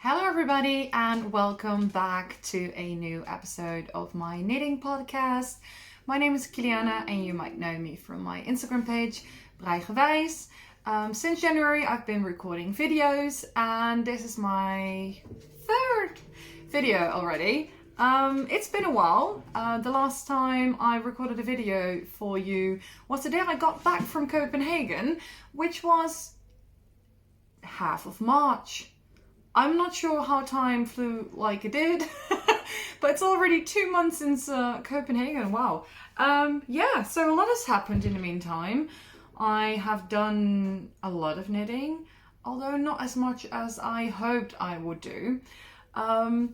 Hello everybody and welcome back to a new episode of my knitting podcast. My name is Kiliana and you might know me from my Instagram page, Breigenwijs. Since January I've been recording videos and this is my third video already. It's been a while. The last time I recorded a video for you was the day I got back from Copenhagen, which was half of March. I'm not sure how time flew like it did, but it's already 2 months since Copenhagen. Wow. So a lot has happened in the meantime. I have done a lot of knitting, although not as much as I hoped I would do. I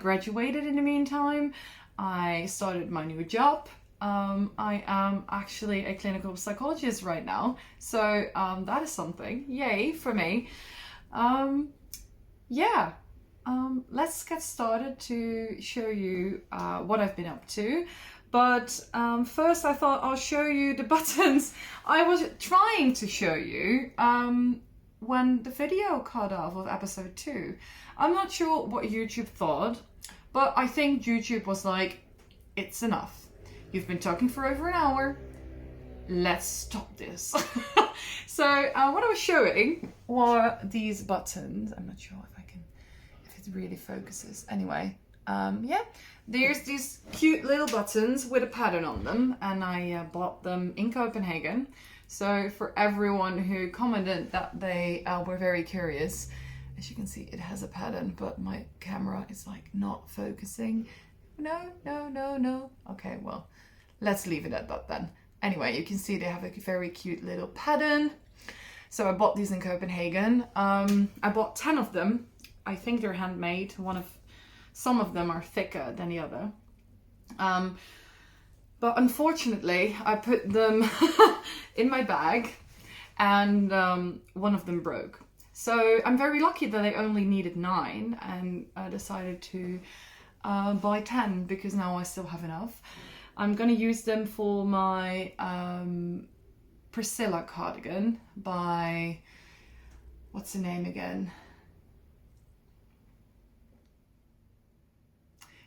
graduated in the meantime. I started my new job. I am actually a clinical psychologist right now, so that is something. Yay for me. Let's get started to show you what I've been up to. But first I thought I'll show you the buttons I was trying to show you when the video cut off of episode 2. I'm not sure what YouTube thought, but I think YouTube was like, it's enough. You've been talking for over an hour. Let's stop this. So what I was showing were these buttons. I'm not sure if it really focuses. Anyway, there's these cute little buttons with a pattern on them, and I bought them in Copenhagen. So for everyone who commented that they were very curious, as you can see, it has a pattern, but my camera is like not focusing. No. Okay, well, let's leave it at that then. Anyway, you can see they have a very cute little pattern. So I bought these in Copenhagen. I bought 10 of them. I think they're handmade. Some of them are thicker than the other. But unfortunately, I put them in my bag and one of them broke. So I'm very lucky that I only needed 9 and I decided to buy 10 because now I still have enough. I'm gonna use them for my Priscilla cardigan by, what's the name again?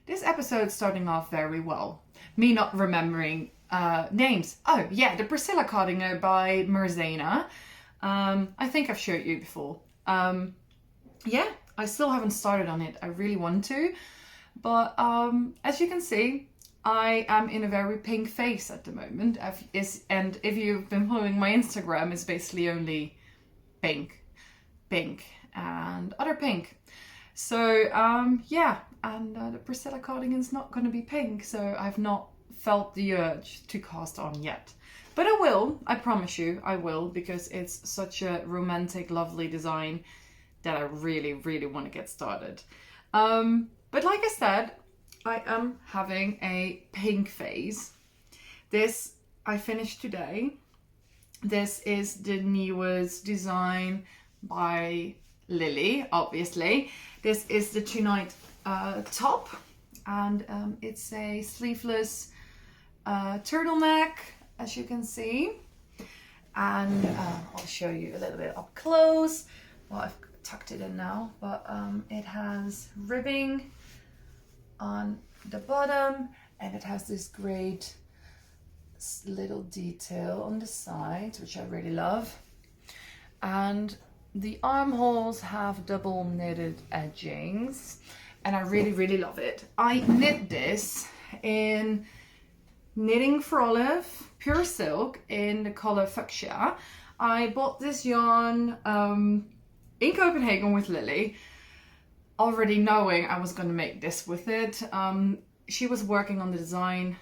This episode's starting off very well. Me not remembering names. Oh yeah, the Priscilla cardigan by Merzena. I think I've showed you before. I still haven't started on it. I really want to. But as you can see, I am in a very pink phase at the moment. And if you've been following my Instagram, it's basically only pink, and other pink. So the Priscilla cardigan's not going to be pink, so I've not felt the urge to cast on yet. But I will, I promise you, I will, because it's such a romantic, lovely design that I really, really want to get started. But like I said, I am having a pink phase. This I finished today. This is the newest design by Lily, obviously. This is the tonight top, and it's a sleeveless turtleneck, as you can see. And I'll show you a little bit up close. Well, I've tucked it in now, but it has ribbing on the bottom, and it has this great little detail on the sides, which I really love. And the armholes have double knitted edgings, and I really, really love it. I knit this in Knitting for Olive pure silk in the color fuchsia. I bought this yarn in Copenhagen with Lily, already knowing I was going to make this with it. She was working on the design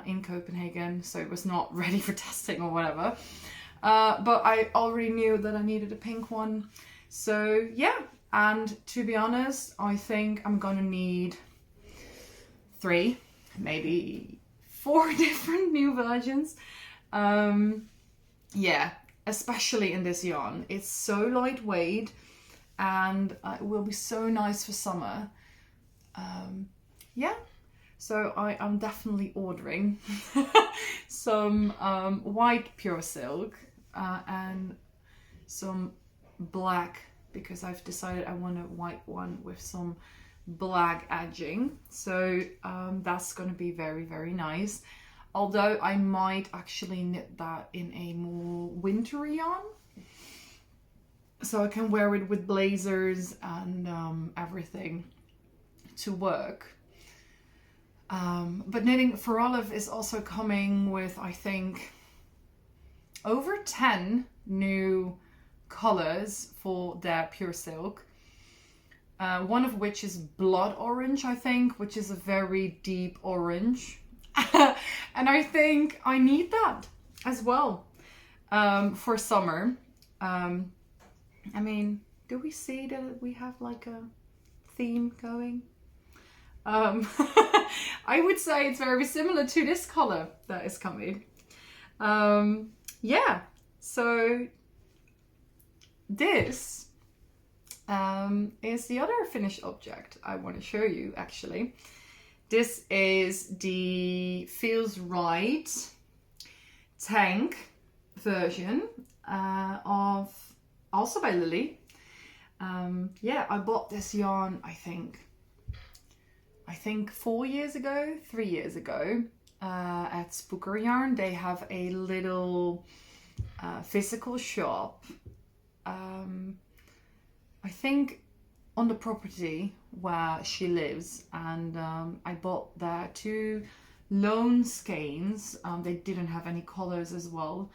in Copenhagen, so it was not ready for testing or whatever. But I already knew that I needed a pink one. So yeah, and to be honest, I think I'm gonna need 3, maybe 4 different new versions. Especially in this yarn. It's so lightweight and it will be so nice for summer. So I am definitely ordering some white pure silk and some black because I've decided I want a white one with some black edging. So that's going to be very, very nice. Although I might actually knit that in a more wintry yarn, so I can wear it with blazers and everything to work. But Knitting for Olive is also coming with, I think, over 10 new colors for their pure silk. One of which is blood orange, I think, which is a very deep orange. And I think I need that as well for summer. I mean, do we see that we have like a theme going? I would say it's very similar to this color that is coming. Yeah, so this is the other finished object I want to show you, actually. This is the Feels Right tank version of, also by Lily. Yeah, I bought this yarn, I think 3 years ago at Spooker Yarn. They have a little physical shop, I think on the property where she lives, and I bought there 2 lone skeins. They didn't have any colors as well,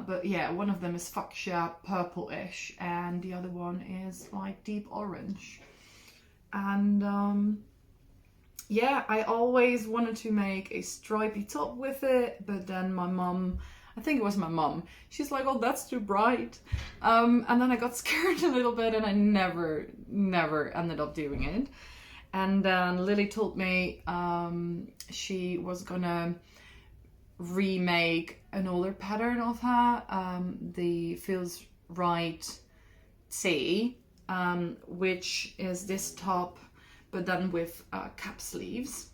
but yeah, one of them is fuchsia purple-ish and the other one is like deep orange. And yeah, I always wanted to make a stripy top with it, but then my mum, I think it was my mum, she's like, oh, that's too bright. And then I got scared a little bit and I never ended up doing it. And then Lily told me she was gonna remake an older pattern of her, the Feels Right T, which is this top, but then with cap sleeves,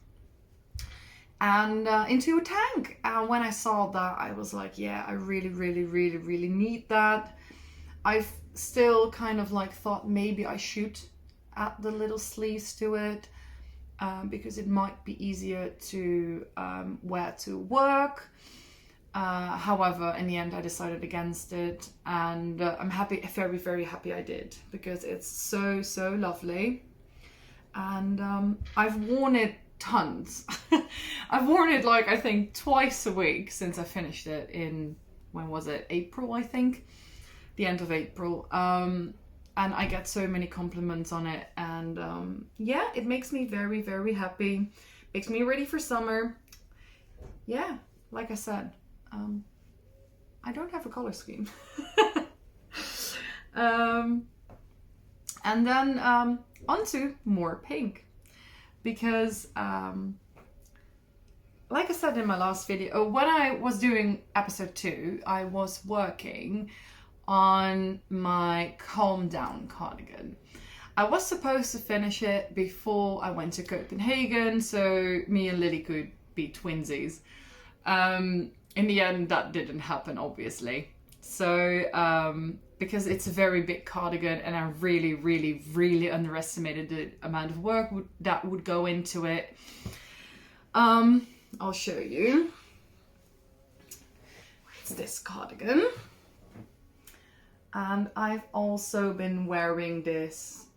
and into a tank. And when I saw that, I was like, yeah, I really need that. I've still kind of like thought maybe I should add the little sleeves to it, because it might be easier to wear to work. However, in the end, I decided against it, and I'm happy, very happy I did, because it's so lovely. And I've worn it tons. I've worn it like, I think, twice a week since I finished it in, when was it? April, I think. The end of April. And I get so many compliments on it. And yeah, it makes me very happy. Makes me ready for summer. Yeah, like I said, I don't have a color scheme. And then onto more pink, because like I said in my last video, when I was doing episode 2, I was working on my Calm Down cardigan. I was supposed to finish it before I went to Copenhagen, so me and Lily could be twinsies. In the end, that didn't happen, obviously. So because it's a very big cardigan, and I really underestimated the amount of work that would go into it. I'll show you. It's this cardigan. And I've also been wearing this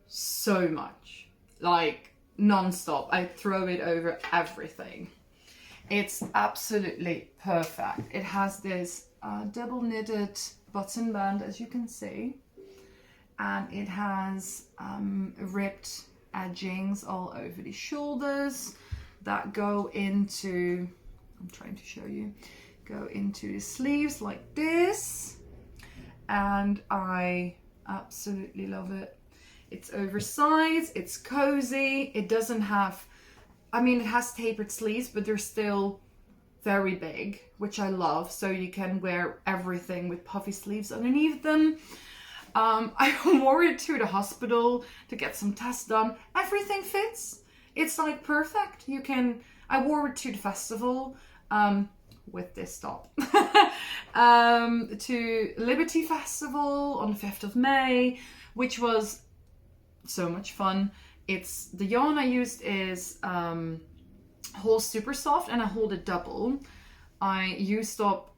so much, like non-stop. I throw it over everything. It's absolutely perfect. It has this double knitted button band, as you can see, and it has ripped edgings all over the shoulders that go into, I'm trying to show you, go into the sleeves like this, and I absolutely love it. It's oversized, it's cozy, it doesn't have, I mean, it has tapered sleeves, but they're still very big, which I love, so you can wear everything with puffy sleeves underneath them. I wore it to the hospital to get some tests done. Everything fits. It's like perfect. I wore it to the festival. with this top to Liberty Festival on the 5th of May, which was so much fun. The yarn I used is whole super soft, and I hold it double. I used up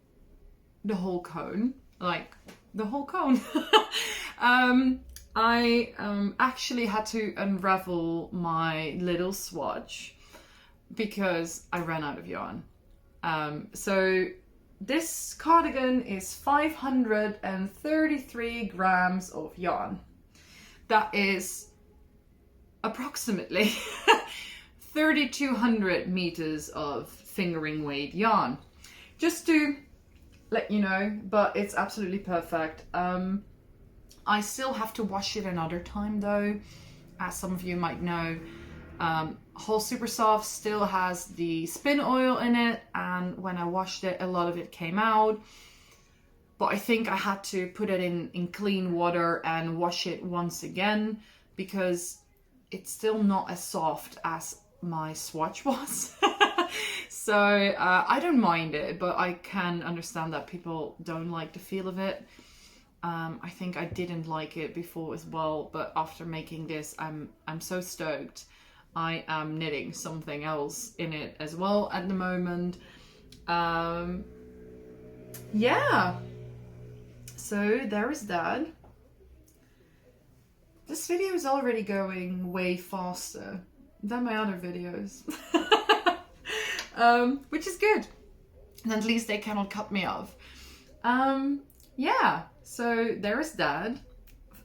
the whole cone, like the whole cone. I actually had to unravel my little swatch because I ran out of yarn. So this cardigan is 533 grams of yarn. That is approximately 3,200 meters of fingering weight yarn. Just to let you know, but it's absolutely perfect. I still have to wash it another time though, as some of you might know. Whole Super Soft still has the spin oil in it, and when I washed it, a lot of it came out. But I think I had to put it in clean water and wash it once again, because it's still not as soft as my swatch was. So I don't mind it, but I can understand that people don't like the feel of it. I think I didn't like it before as well, but after making this, I'm so stoked. I am knitting something else in it as well at the moment. Yeah, so there is that. This video is already going way faster than my other videos, which is good. And at least they cannot cut me off. Yeah, so there is that.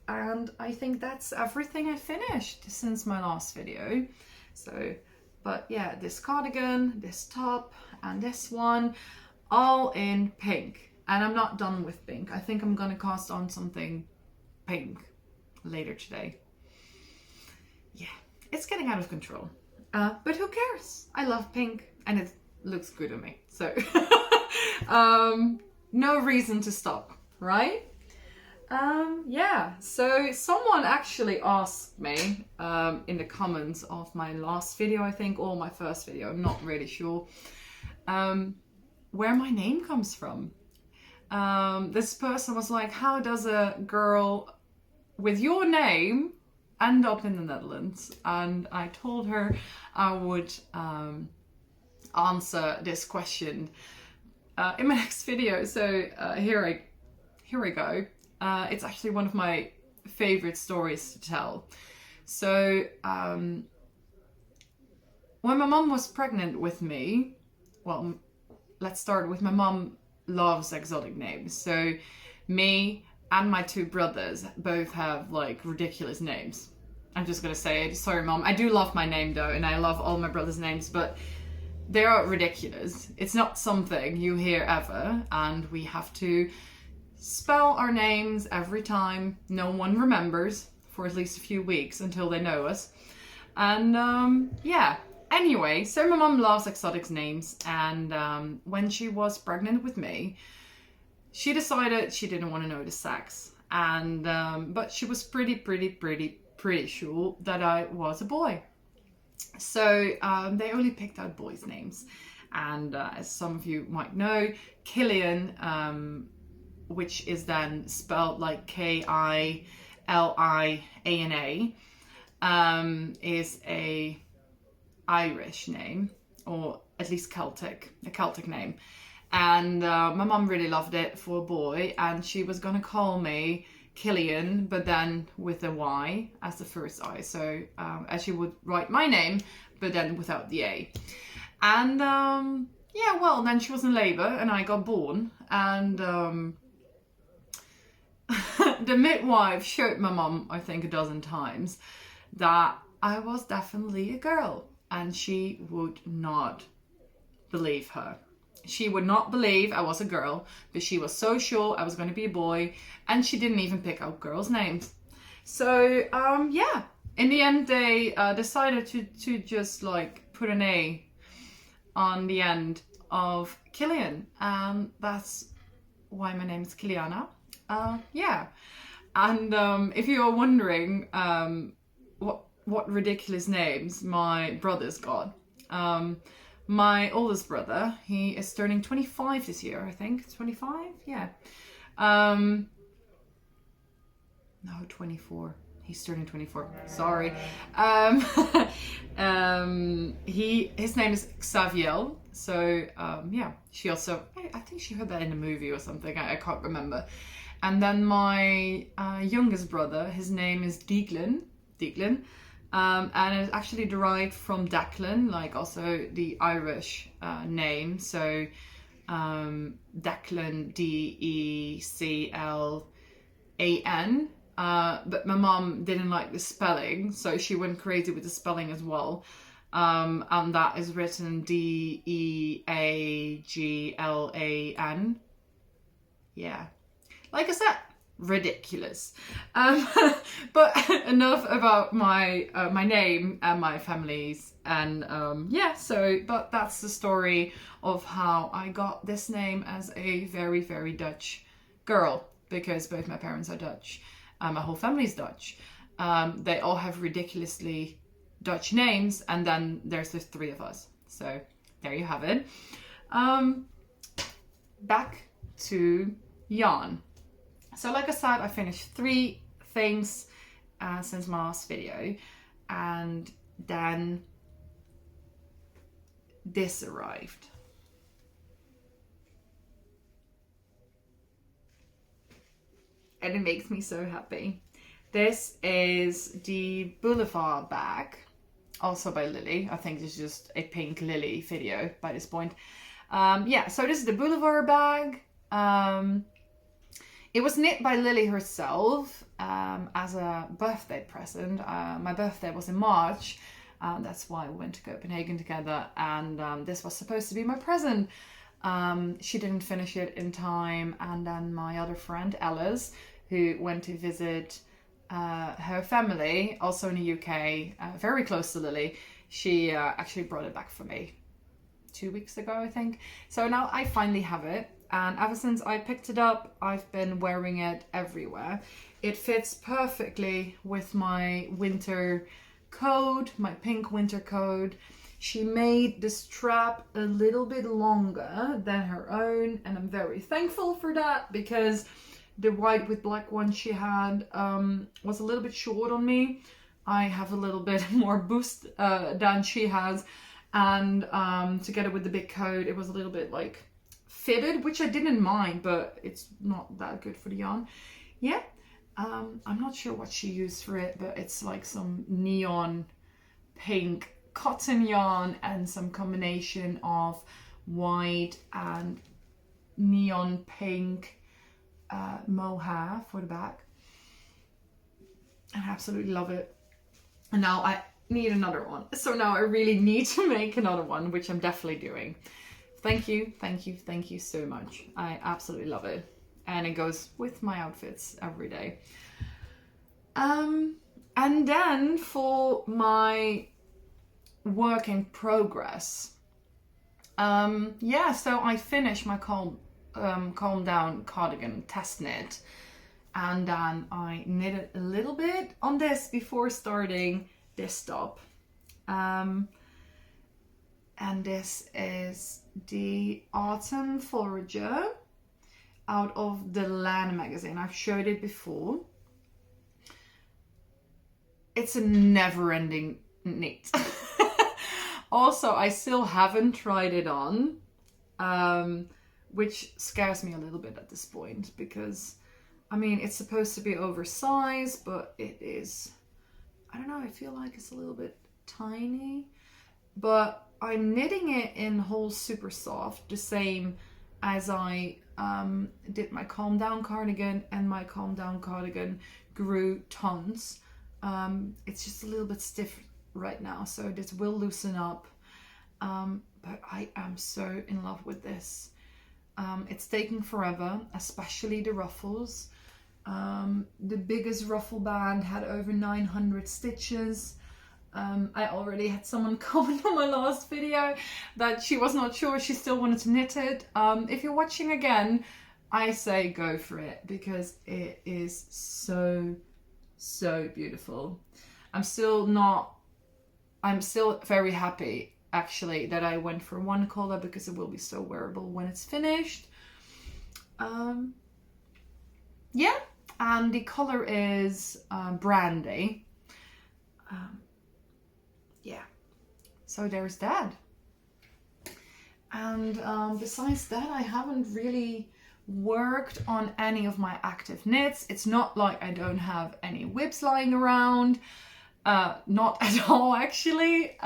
And I think that's everything I finished since my last video. So, but yeah, this cardigan, this top, and this one, all in pink. And I'm not done with pink. I think I'm gonna cast on something pink later today. Yeah, it's getting out of control. But who cares? I love pink and it looks good on me. So, no reason to stop, right? Yeah, so someone actually asked me in the comments of my last video, I think, or my first video, I'm not really sure, where my name comes from. This person was like, how does a girl with your name end up in the Netherlands? And I told her I would answer this question in my next video. So here I go. It's actually one of my favorite stories to tell. So when my mom was pregnant with me, well, let's start with my mom loves exotic names. So me and my two brothers both have like ridiculous names. I'm just gonna say it. Sorry, Mom. I do love my name though, and I love all my brothers' names, but they are ridiculous. It's not something you hear ever, and we have to spell our names every time. No one remembers for at least a few weeks until they know us. And yeah, anyway, so my mom loves exotic names, and when she was pregnant with me, she decided she didn't want to know the sex, and but she was pretty sure that I was a boy. So they only picked out boys' names, and as some of you might know, Killian, which is then spelled like K-I-L-I-A-N-A, is a Irish name, or at least a Celtic name. And my mum really loved it for a boy, and she was gonna call me Killian, but then with a Y as the first I. So as she would write my name, but then without the A. And yeah, well, then she was in labor and I got born, and the midwife showed my mum, I think, a dozen times that I was definitely a girl, and she would not believe her. She would not believe I was a girl, but she was so sure I was going to be a boy, and she didn't even pick out girls' names. So yeah, in the end they decided to just like put an A on the end of Killian, and that's why my name is Kiliana. Yeah, and if you are wondering what ridiculous names my brothers got, my oldest brother, he is turning 25 this year, I think. 25? Yeah. No, 24. He's turning 24. Sorry. His name is Xavier. So, yeah, she also, I think she heard that in a movie or something. I can't remember. And then my youngest brother, his name is Declan. And it's actually derived from Declan, like also the Irish name. So Declan, Declan. But my mom didn't like the spelling, so she went crazy with the spelling as well. And that is written Deaglan. Yeah. Like I said, ridiculous. But enough about my my name and my family's, and yeah, so but that's the story of how I got this name as a very, very Dutch girl, because both my parents are Dutch. My whole family's Dutch. They all have ridiculously Dutch names, and then there's the three of us. So there you have it. Back to yarn. So like I said, I finished 3 things since my last video, and then this arrived. And it makes me so happy. This is the Boulevard bag, also by Lily. I think this is just a pink Lily video by this point. Yeah, so this is the Boulevard bag. It was knit by Lily herself as a birthday present. My birthday was in March. That's why we went to Copenhagen together, and this was supposed to be my present. She didn't finish it in time, and then my other friend, Alice, who went to visit her family, also in the UK, very close to Lily, she actually brought it back for me 2 weeks ago, I think. So now I finally have it, and ever since I picked it up, I've been wearing it everywhere. It fits perfectly with my winter coat, my pink winter coat. She made the strap a little bit longer than her own, and I'm very thankful for that, because the white with black one she had was a little bit short on me. I have a little bit more boost than she has, and together with the big coat, it was a little bit like fitted, which I didn't mind, but it's not that good for the yarn. Yeah, I'm not sure what she used for it, but it's like some neon pink cotton yarn and some combination of white and neon pink mohair for the back. I absolutely love it. And now I need another one. So now I really need to make another one, which I'm definitely doing. Thank you so much. I absolutely love it. And it goes with my outfits every day. And then for my work in progress, yeah, so I finished my calm down cardigan test knit, and then I knitted a little bit on this before starting this top. And this is the Autumn Forager out of the Land magazine. I've showed it before. It's a never-ending knit. Also, I still haven't tried it on, which scares me a little bit at this point, because I mean, it's supposed to be oversized, but it is, I don't know, I feel like it's a little bit tiny. But I'm knitting it in whole super soft, the same as I did my calm down cardigan, and my calm down cardigan grew tons. It's just a little bit stiff right now, so this will loosen up. But I am so in love with this. It's taking forever, especially the ruffles. The biggest ruffle band had over 900 stitches. I already had someone comment on my last video that she was not sure, she still wanted to knit it. If you're watching again, I say go for it, because it is so beautiful. I'm still very happy actually that I went for one color because it will be so wearable when it's finished. Yeah, and the color is brandy. Yeah, so there's that. And besides that, I haven't really worked on any of my active knits. It's not like I don't have any whips lying around. Not at all, actually.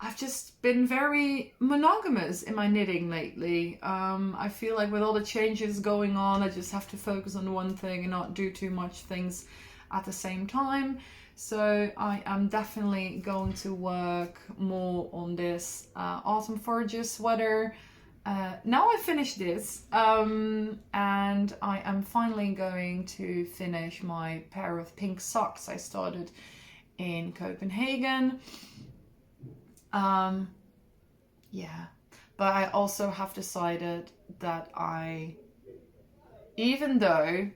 I've just been very monogamous in my knitting lately. I feel like with all the changes going on, I just have to focus on one thing and not do too much things at the same time. So I am definitely going to work more on this autumn forager sweater. Now I finished this, and I am finally going to finish my pair of pink socks I started in Copenhagen. Yeah, but I also have decided that even though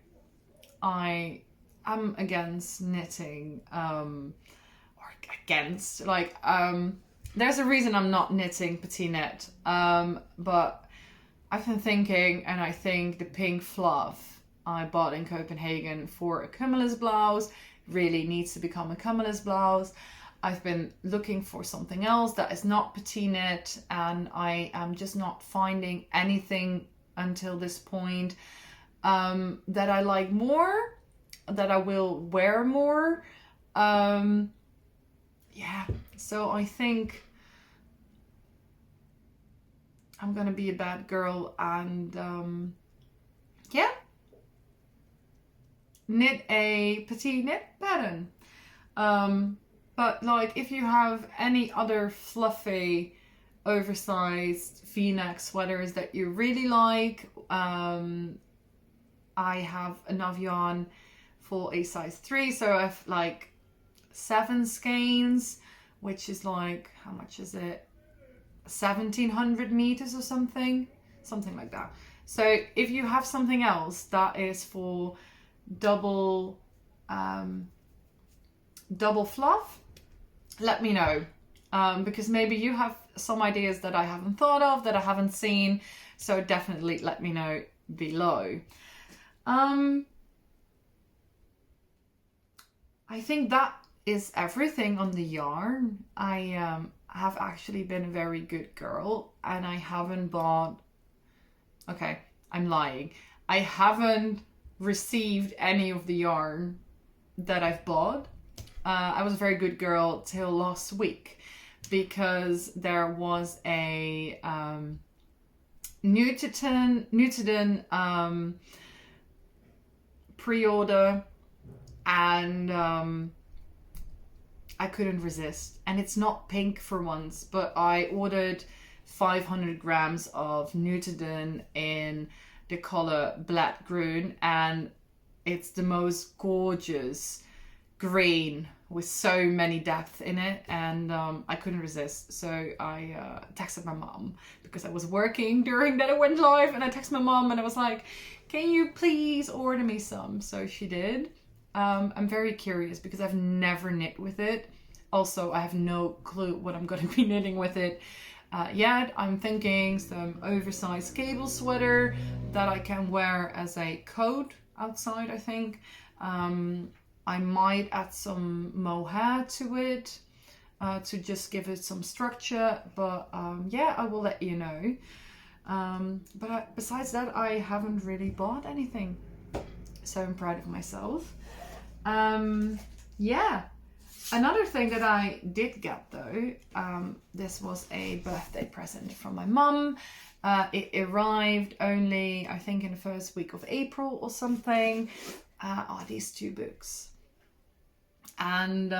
I am against knitting, there's a reason I'm not knitting petit knit, but I've been thinking, and I think the pink fluff I bought in Copenhagen for a cumulus blouse really needs to become a cumulus blouse. I've been looking for something else that is not petit knit, and I am just not finding anything until this point that I like more, that I will wear more. Yeah, so I think I'm gonna be a bad girl and yeah, knit a petit knit pattern. But like, if you have any other fluffy, oversized V-neck sweaters that you really like, I have enough yarn for a size 3. So I have like 7 skeins, which is like, how much is it? 1700 meters or something like that. So if you have something else that is for double fluff, let me know, because maybe you have some ideas that I haven't thought of, that I haven't seen, so definitely let me know below. I think that is everything on the yarn. I have actually been a very good girl, and I haven't bought, okay, I'm lying, I haven't received any of the yarn that I've bought. I was a very good girl till last week, because there was a Newton pre-order, and I couldn't resist. And it's not pink for once, but I ordered 500 grams of Newton in the color Black Green, and it's the most gorgeous green with so many depth in it, and I couldn't resist. So I texted my mom, because I was working during that it went live, and I texted my mom and I was like, can you please order me some? So she did. I'm very curious because I've never knit with it. Also, I have no clue what I'm going to be knitting with it yet. I'm thinking some oversized cable sweater that I can wear as a coat outside, I think. I might add some mohair to it to just give it some structure, but yeah, I will let you know. But besides that, I haven't really bought anything, so I'm proud of myself. Yeah, another thing that I did get though, this was a birthday present from my mum. It arrived only, I think, in the first week of April or something. Are these 2 books, and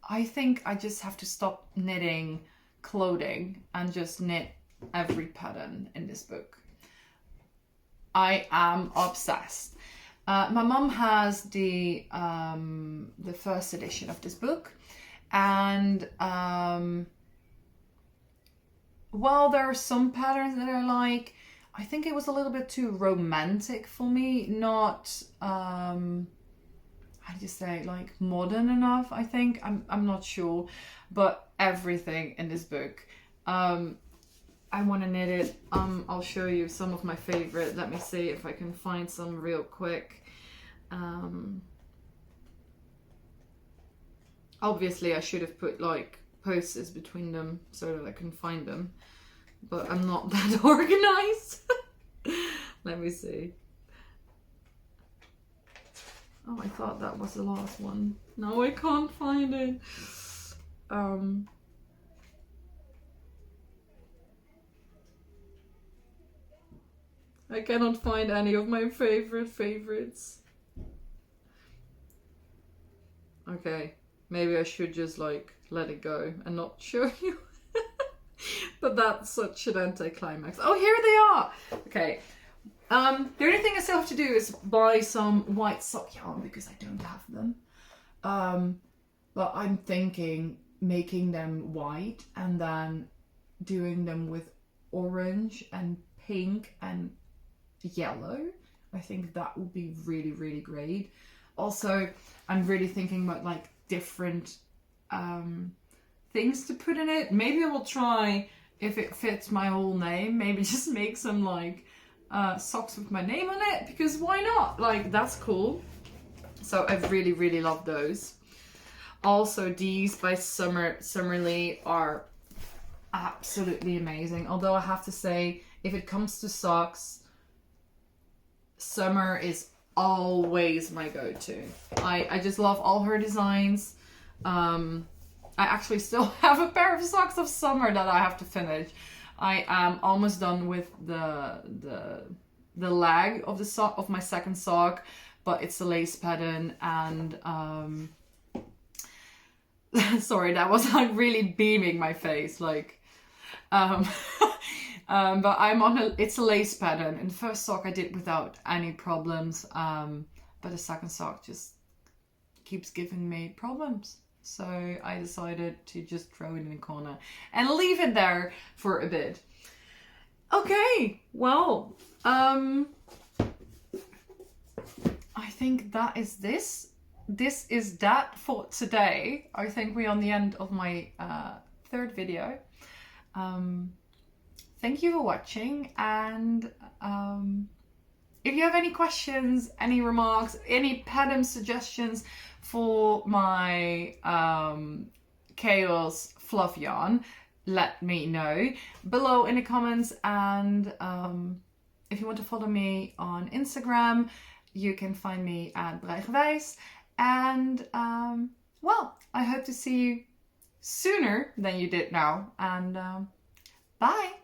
I think I just have to stop knitting clothing and just knit every pattern in this book. I am obsessed. My mum has the first edition of this book, and while there are some patterns that I like, I think it was a little bit too romantic for me. Not, how how do you say, like modern enough, I think. I'm not sure, but everything in this book. I want to knit it. I'll show you some of my favorite. Let me see if I can find some real quick. Obviously I should have put like posters between them so that I can find them, but I'm not that organized. Let me see. Oh, I thought that was the last one. No, I can't find it. I cannot find any of my favorites. Okay, maybe I should just like let it go and not show you. But that's such an anticlimax. Oh, here they are. Okay. The only thing I still have to do is buy some white sock yarn because I don't have them. But I'm thinking making them white and then doing them with orange and pink and yellow. I think that would be really, really great. Also, I'm really thinking about like different things to put in it. Maybe I will try, if it fits my whole name, maybe just make some like socks with my name on it, because why not? Like, that's cool. So I really, really love those. Also, these by Summerly are absolutely amazing. Although I have to say, if it comes to socks, Summer is always my go-to. I just love all her designs. I actually still have a pair of socks of Summer that I have to finish. I am almost done with the leg of the sock of my second sock, but it's a lace pattern and sorry, that was like really beaming my face, like but I'm on it's a lace pattern, and the first sock I did without any problems, but the second sock just keeps giving me problems. So I decided to just throw it in the corner and leave it there for a bit. Okay, well, I think that is this. This is that for today. I think we're on the end of my third video. Thank you for watching, and if you have any questions, any remarks, any pattern suggestions for my Chaos Fluff Yarn, let me know below in the comments. And if you want to follow me on Instagram, you can find me at Breigenwijs. And well, I hope to see you sooner than you did now. And bye!